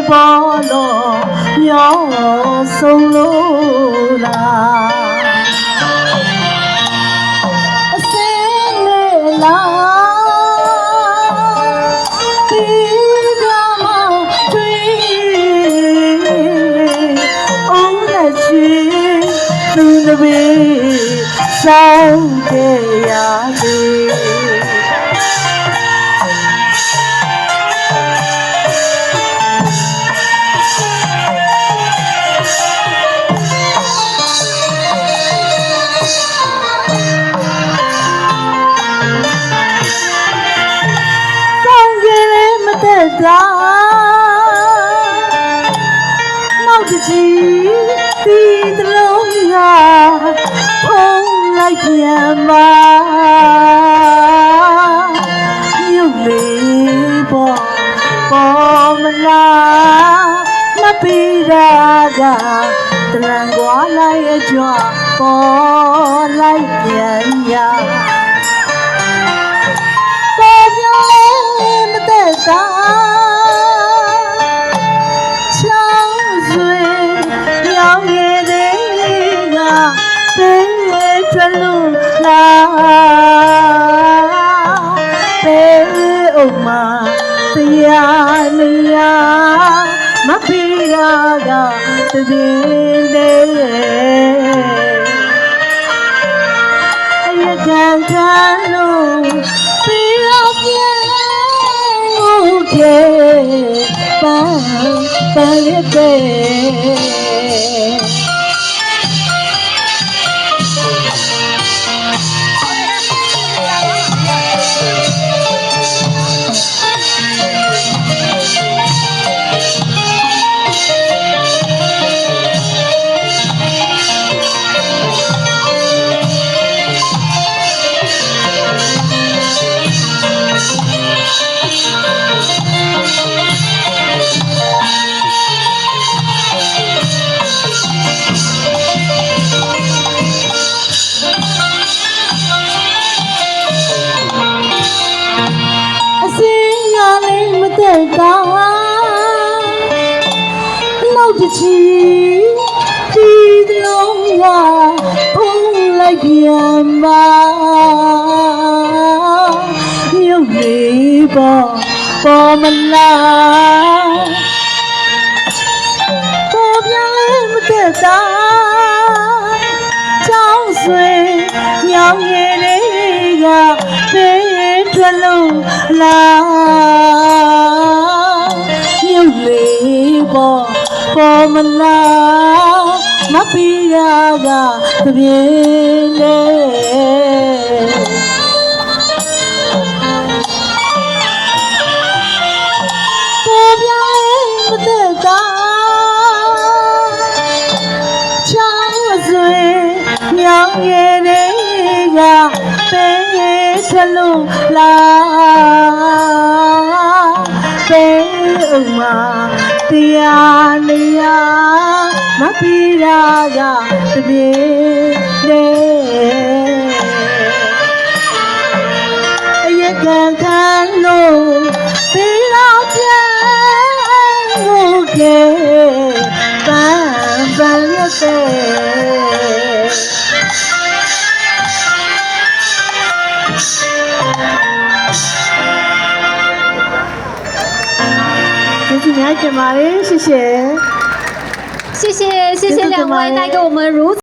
ပေါ်လို့မျောဆုံးလို့လားအစင်းနဲ့လားပြီးကမှတွေ့အောင်လက်ချီသူတပည့်ဆောင်ခဲ့ရသည်နောက်တစ်ချီဒီတလုံးကဖုံးလိုက်ပြန်ပါမြုပ်လေးပေါ်မလားမပြီးတာကတလန်ကွာလိုက်အကြွပေါ်လိုက်ပြန်ရပေါ်ပြလဲမသက်သာထွက်လို့လားပဲဥမာတရားနေရမပြေတာကတည်တယ်အရကန်ခံလို့ပြီးတော့ပြန်ဟုတ်ကဲ့ပန်းရတဲ့တဲ့တာနောက်တစ်ချီဒီတလုံးကဖုံးလိုက်ပြန်ပါမြုပ်လေးပေါ်မလားပေါ်ပြလဲမတဲ့တာချောင်းဆွေညောင်ရည်လေးကဘေးထွက်လို့လားပေါ်မလားမပြီးတာကတပြေလေပေါ်ပြဲမသက်သာချောင်းဆွေညောင်ရည်တွေကပေးထွက်လို့လားပေးဥမာတရားနေရမပြီးတာကတပြေလေအရကန်ခံလို့ပြီးတော့ပြန်ဟုတ်ကဲ့ပန်းရတဲ့今天干嘛嘞？谢谢。谢谢两位带给我们如此。